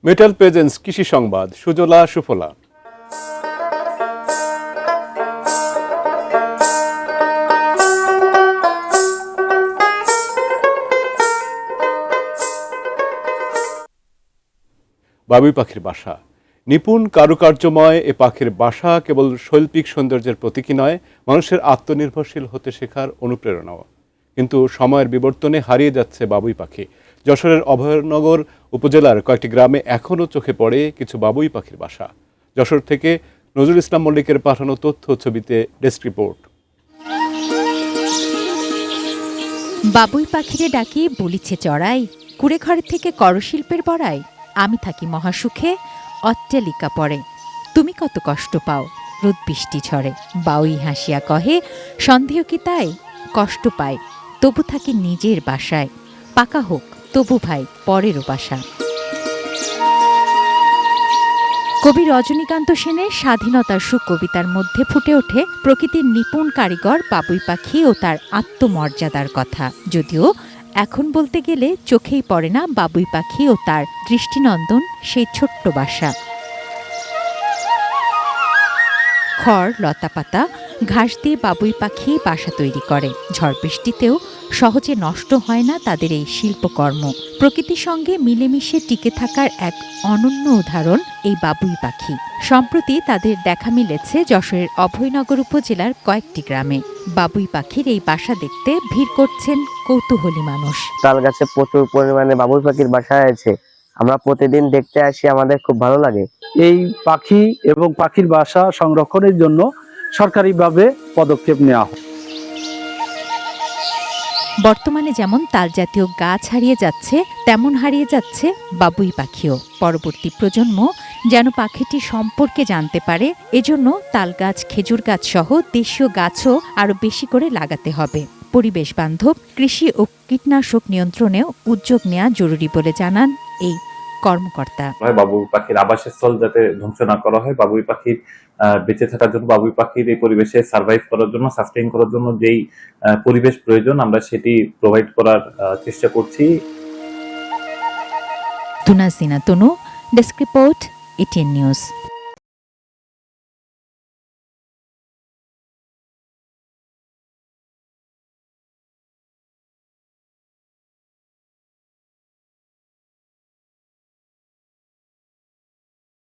Metal presence কৃষি সংবাদ সুজলা সুফলা। বাবুই পাখির বাসা নিপুণ কারুকার্যময় এ পাখির বাসা কেবল শৈল্পিক সৌন্দর্যের প্রতীকী নয়, মানুষের আত্মনির্ভরশীল হতে শেখার অনুপ্রেরণাও। কিন্তু সময়ের বিবর্তনে হারিয়ে যাচ্ছে বাবুই পাখি। যশোরের অভয়নগর উপজেলার কয়েকটি গ্রামে এখনও চোখে পড়ে কিছু বাবুই পাখির বাসা। যশোর থেকে নজরুল ইসলাম মল্লিকের পাঠানো তথ্য ছবিতে ডেস্ক রিপোর্ট। বাবুই পাখিরে ডাকি বলিছে চড়াই, কুড়েঘর থেকে করশিল্পের বড়াই। আমি থাকি মহাসুখে, অট্টালিকা পড়ে, তুমি কত কষ্ট পাও, রোদ বৃষ্টি ঝরে। বাউই হাসিয়া কহে, সন্দেহ কি তাই, কষ্ট পায় তবু থাকি নিজের বাসায়। পাকা হোক তবু ভাই পরেরও বাসা। কবি রজনীকান্ত সেনের স্বাধীনতার সুখ কবিতার মধ্যে ফুটে ওঠে প্রকৃতির নিপুণ কারিগর বাবুই পাখি ও তার আত্মমর্যাদার কথা। যদিও এখন বলতে গেলে চোখেই পড়ে না বাবুই পাখি ও তার দৃষ্টিনন্দন সেই ছোট্ট বাসা। খড়, লতাপাতা, ঘাস দিয়ে বাবুই পাখি বাসা তৈরি করে। ঝড় বৃষ্টিতেও সহজে নষ্ট হয় না তাদের এই শিল্পকর্ম। প্রকৃতির সঙ্গে মিলেমিশে টিকে থাকার এক অনন্য উদাহরণ এই বাবুই পাখি। সম্প্রতি তাদের দেখা মিলেছে যশোরের অভয়নগর উপজেলার কয়েকটি গ্রামে। বাবুই পাখির এই বাসা দেখতে ভিড় করছেন কৌতূহলী মানুষ। তাল গাছে প্রচুর পরিমাণে বাবুই পাখির বাসা আছে, আমরা প্রতিদিন দেখতে আসি, আমাদের খুব ভালো লাগে। এই পাখি এবং পাখির বাসা সংরক্ষণের জন্য সরকারিভাবে পদক্ষেপ নেওয়া হয়। বর্তমানে যেমন তাল জাতীয় গাছ হারিয়ে যাচ্ছে, তেমন হারিয়ে যাচ্ছে বাবুই পাখিও। পরবর্তী প্রজন্ম যেন পাখিটি সম্পর্কে জানতে পারে, এজন্য তাল গাছ, খেজুর গাছ সহ দেশীয় গাছও আরও বেশি করে লাগাতে হবে। পরিবেশ বান্ধব কৃষি ও কীটনাশক নিয়ন্ত্রণেও উদ্যোগ নেওয়া জরুরি বলে জানান এই কর্মকর্তা। বাবুই পাখির আবাসস্থল যাতে ধ্বংস না করা হয়, বাবুই পাখির বেঁচে থাকার জন্য, বাবুই পাখির এই পরিবেশে সার্ভাইভ করার জন্য, সাস্টেইন করার জন্য যেই পরিবেশ প্রয়োজন আমরা সেটি প্রোভাইড করার চেষ্টা করছি। তুনা সিনা তনু, ডেস্ক রিপোর্ট, এটিএন নিউজ।